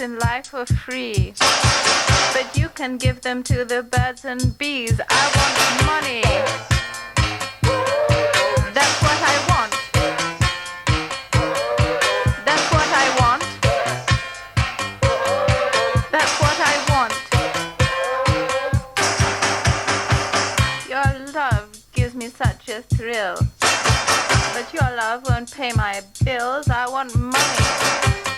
in life for free. But you can give them to the birds and bees. I want money. That's what I want. That's what I want. That's what I want. Your love gives me such a thrill. But your love won't pay my bills. I want money.